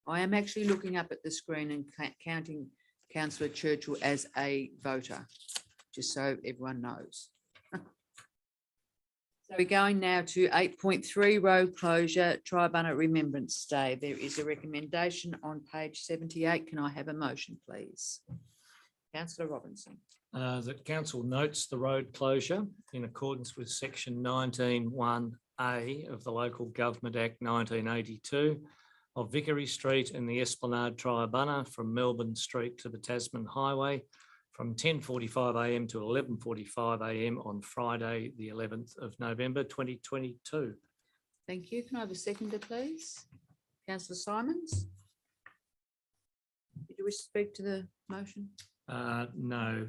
I am actually looking up at the screen and counting Councillor Churchill as a voter, just so everyone knows. So we're going now to 8.3 road closure, Tribana Remembrance Day. There is a recommendation on page 78. Can I have a motion, please? Councillor Robinson. That council notes the road closure in accordance with section 19(1)A of the Local Government Act 1982 of Vickery Street and the Esplanade Tribana from Melbourne Street to the Tasman Highway from 10:45 a.m. to 11:45 a.m. on Friday, the 11th of November, 2022. Thank you. Can I have a seconder, please? Councillor Simons. Did you wish to speak to the motion? No,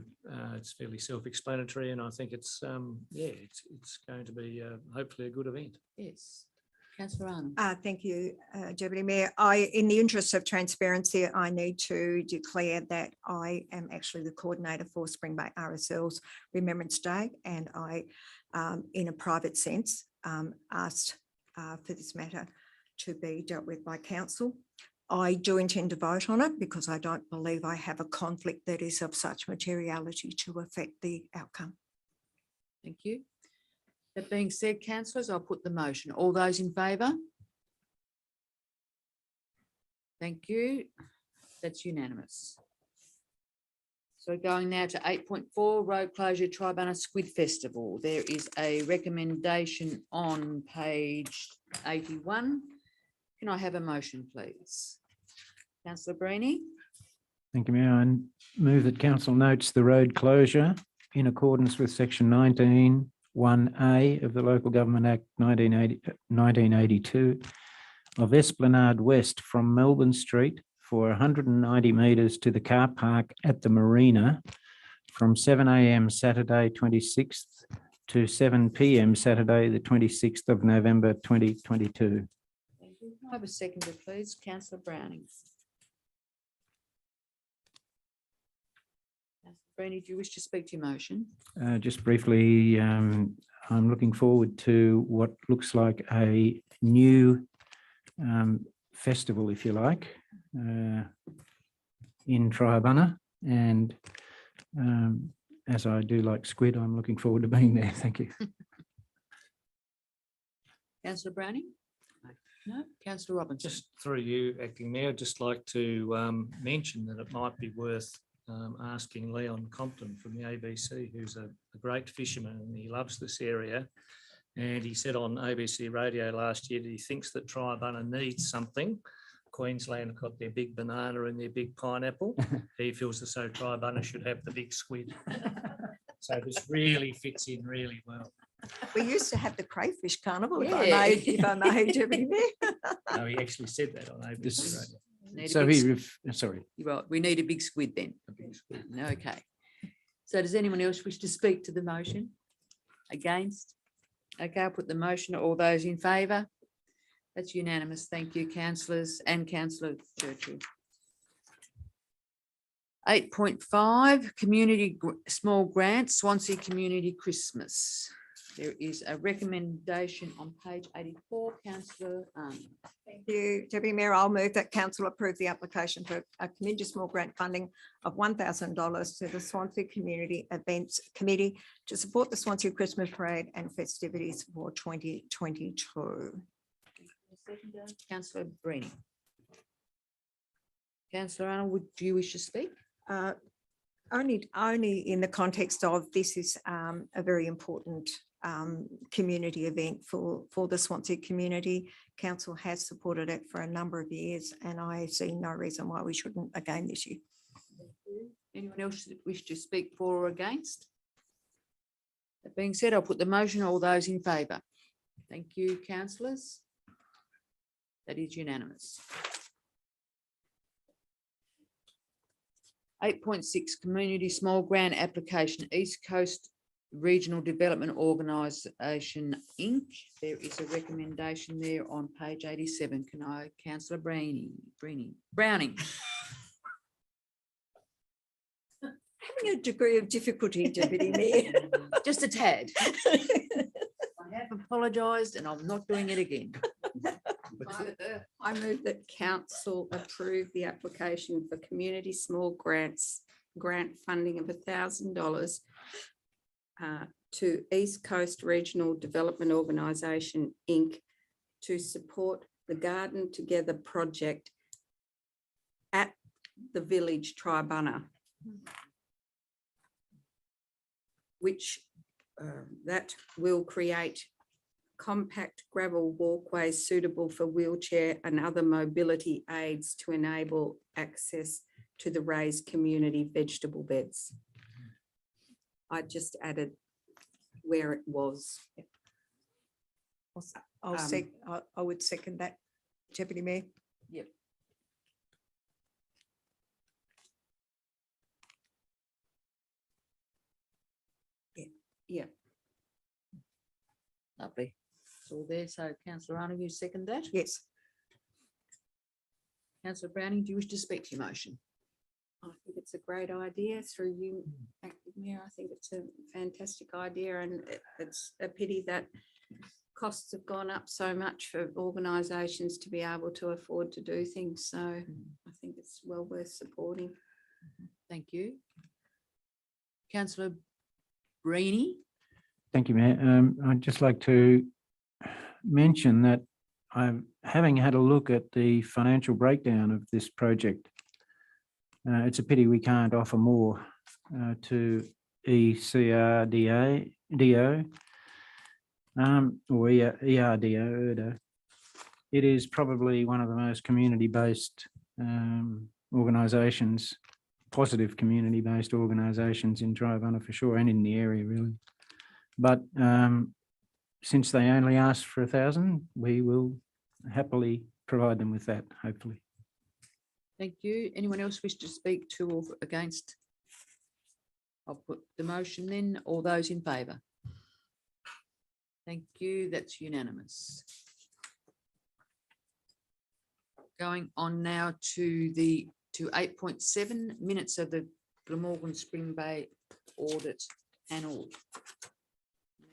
it's fairly self-explanatory, and I think it's it's going to be hopefully a good event. Yes. Councillor Arnold. Thank you, Deputy Mayor. In the interest of transparency, I need to declare that I am actually the coordinator for Springbank RSL's Remembrance Day, and I, in a private sense, asked for this matter to be dealt with by council. I do intend to vote on it because I don't believe I have a conflict that is of such materiality to affect the outcome. Thank you. That being said, councillors, I'll put the motion. All those in favour? Thank you. That's unanimous. So going now to 8.4 road closure, Tribana Squid Festival. There is a recommendation on page 81. Can I have a motion, please? Councillor Breeny. Thank you, Mayor. I move that council notes the road closure in accordance with section 19(1)A of the Local Government Act 1982 of Esplanade West from Melbourne Street for 190 metres to the car park at the Marina from 7 a.m. Saturday 26th to 7 p.m. Saturday the 26th of November 2022. Thank you. Can I have a seconder, please? Councillor Browning. Councillor Breeny, do you wish to speak to your motion? Just briefly, I'm looking forward to what looks like a new festival, if you like, in Tribana. And as I do like Squid, I'm looking forward to being there. Thank you. Councillor Browning? No. Councillor Robinson? Just through you, Acting Mayor, I'd just like to mention that it might be worth asking Leon Compton from the ABC, who's a great fisherman and he loves this area. And he said on ABC radio last year that he thinks that Tribana needs something. Queensland have got their big banana and their big pineapple. He feels as though Tribana should have the big squid. So this really fits in really well. We used to have the crayfish carnival, Yeah. if I may, Deputy Mayor. No, he actually said that on ABC radio. Need a So big sorry. Right, we need a big squid then. A big squid. Okay. So does anyone else wish to speak to the motion? Against? Okay, I'll put the motion. All those in favour? That's unanimous. Thank you, councillors and Councillor Churchill. 8.5, community small grant, Swansea Community Christmas. There is a recommendation on page 84, Councillor Arnold. Thank you, Deputy Mayor. I'll move that council approve the application for a community small grant funding of $1,000 to the Swansea Community Events Committee to support the Swansea Christmas Parade and festivities for 2022. Councillor Breeny. Councillor Arnold, would you wish to speak? Only in the context of this is a very important community event for the Swansea community. Council has supported it for a number of years, and I see no reason why we shouldn't again this year. Anyone else that wish to speak for or against? That being said, I'll put the motion. All those in favour? Thank you, councillors. That is unanimous. 8.6 Community Small Grant Application, East Coast Regional Development Organisation, Inc. There is a recommendation there on page 87. Can I, councillor Browning? Having a degree of difficulty, Deputy Mayor. Just a tad. I have apologised and I'm not doing it again. I move that council approve the application for community small grant funding of $1,000 to East Coast Regional Development Organisation, Inc. to support the Garden Together project at the village Tribana, which that will create compact gravel walkways suitable for wheelchair and other mobility aids to enable access to the raised community vegetable beds. I just added where it was. I would second that, Deputy Mayor. Yep. Yeah. Lovely. It's all there. So councillor Arnold, you second that? Yes. Councillor Browning, do you wish to speak to your motion? I think it's a great idea through you, Acting Mayor. I think it's a fantastic idea, and it's a pity that costs have gone up so much for organisations to be able to afford to do things. So I think it's well worth supporting. Thank you. Councillor Breeny. Thank you, Mayor. I'd just like to mention that having had a look at the financial breakdown of this project, it's a pity we can't offer more to ECRDO or ERDO. It is probably one of the most community-based organisations, positive community-based organisations in Tribana for sure, and in the area really. But since they only asked for 1,000, we will happily provide them with that, hopefully. Thank you. Anyone else wish to speak to or against? I'll put the motion then. All those in favour? Thank you. That's unanimous. Going on now to 8.7 minutes of the Glamorgan Spring Bay Audit Panel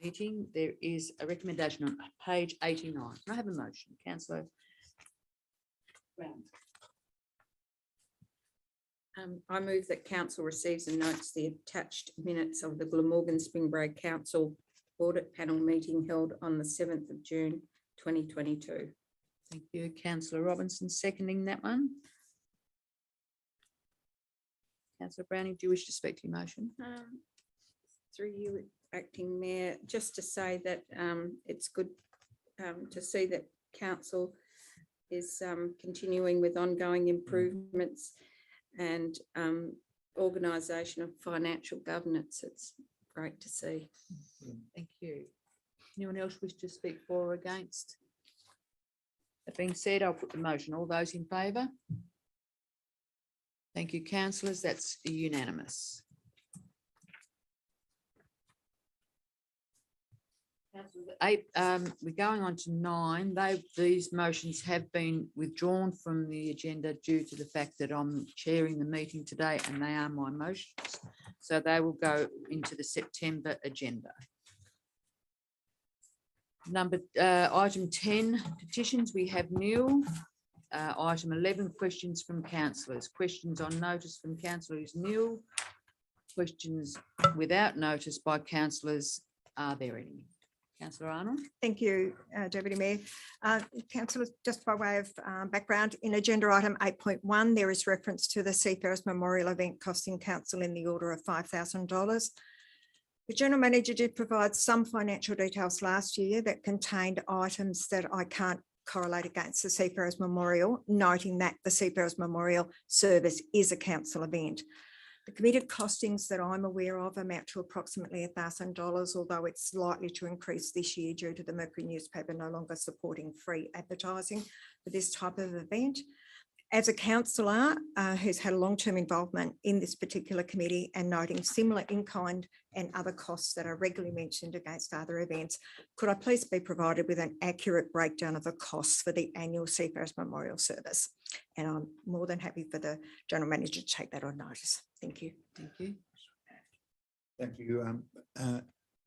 meeting. There is a recommendation on page 89. Can I have a motion, councillor Brown? I move that council receives and notes the attached minutes of the Glamorgan Spring Bay Council Audit Panel meeting held on the 7th of June 2022. Thank you, councillor Robinson, seconding that one. Councillor Browning, do you wish to speak to your motion? Through you, Acting Mayor, just to say that it's good to see that council is continuing with ongoing improvements and organisation of financial governance. It's great to see. Thank you. Anyone else wish to speak for or against? That being said, I'll put the motion. All those in favour? Thank you, councillors. That's unanimous. We're going on to 9. These motions have been withdrawn from the agenda due to the fact that I'm chairing the meeting today and they are my motions. So they will go into the September agenda. Item 10, petitions. We have nil. Item 11, questions from councillors. Questions on notice from councillors, nil. Questions without notice by councillors, are there any? Councillor Arnold. Thank you, Deputy Mayor. Councillors, just by way of background, in agenda item 8.1, there is reference to the Seafarers Memorial event costing council in the order of $5,000. The General Manager did provide some financial details last year that contained items that I can't correlate against the Seafarers Memorial, noting that the Seafarers Memorial service is a council event. The committed costings that I'm aware of amount to approximately $1,000, although it's likely to increase this year due to the Mercury newspaper no longer supporting free advertising for this type of event. As a councillor who's had a long-term involvement in this particular committee and noting similar in-kind and other costs that are regularly mentioned against other events, could I please be provided with an accurate breakdown of the costs for the annual Seafarers Memorial Service? And I'm more than happy for the General Manager to take that on notice. Thank you. Thank you. Thank you.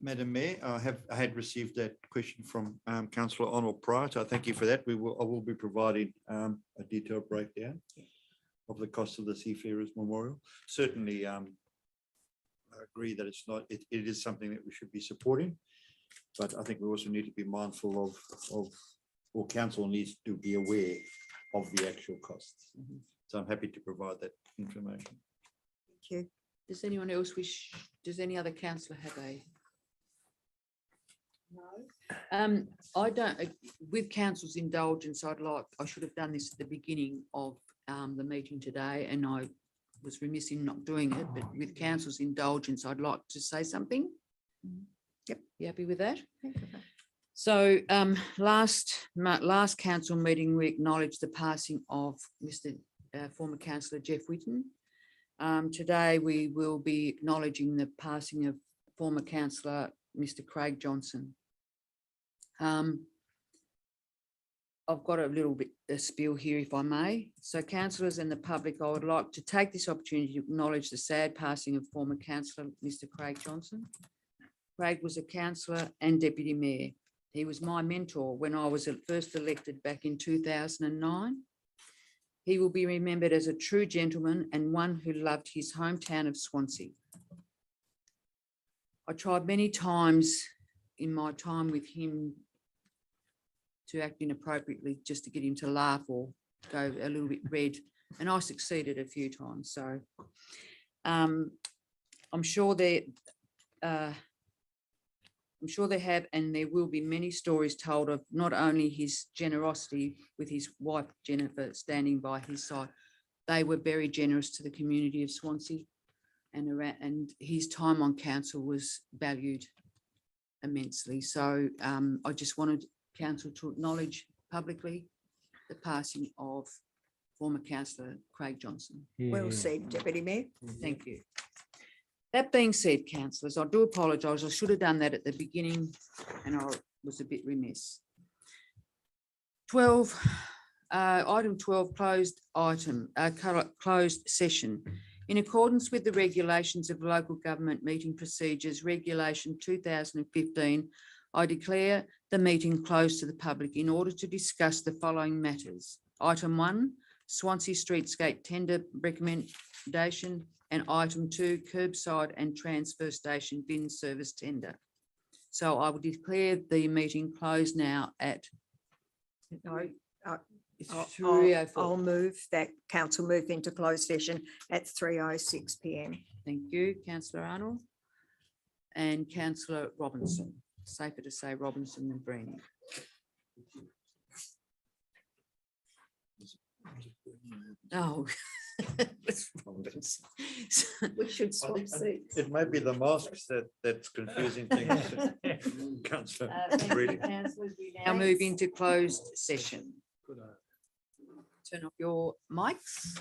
Madam Mayor, I had received that question from Councillor Arnold prior, so I thank you for that. I will be providing a detailed breakdown of the cost of the Seafarers Memorial. Certainly, I agree that it is something that we should be supporting, but I think we also need to be mindful or council needs to be aware of the actual costs. So I'm happy to provide that information. Thank you. Does anyone else does any other councillor have a? No. I don't, with council's indulgence, I should have done this at the beginning of the meeting today, and I was remiss in not doing it, but with council's indulgence, I'd like to say something. Yep. You happy with that? So last council meeting, we acknowledged the passing of former councillor Jeff Whitten. Today, we will be acknowledging the passing of former councillor Mr. Craig Johnson. I've got a little bit of spiel here, if I may. So councillors and the public, I would like to take this opportunity to acknowledge the sad passing of former councillor Mr. Craig Johnson. Craig was a councillor and deputy mayor. He was my mentor when I was first elected back in 2009. He will be remembered as a true gentleman and one who loved his hometown of Swansea. I tried many times in my time with him to act inappropriately just to get him to laugh or go a little bit red, and I succeeded a few times. So I'm sure there have, and there will be many stories told of not only his generosity with his wife Jennifer standing by his side. They were very generous to the community of Swansea, and his time on council was valued immensely. So I just wanted council to acknowledge publicly the passing of former councillor Craig Johnson. Well said, Deputy Mayor. Thank you. That being said, councillors, I do apologise. I should have done that at the beginning and I was a bit remiss. Item 12, closed session. In accordance with the regulations of local government meeting procedures, Regulation 2015, I declare the meeting closed to the public in order to discuss the following matters. Item 1, Swansea Streetscape tender recommendation, and item 2, curbside and transfer station bin service tender. So I will declare the meeting closed now at it's 3:04. I'll move that council move into closed session at 3:06 p.m. Thank you, councillor Arnold and councillor Robinson. Safer to say Robinson than Breeny. Oh, it's Robinson. We should swap seats. It may be the masks that's confusing things. Councillor, Thank you, really. councillors. We now move into closed session. Turn off your mics.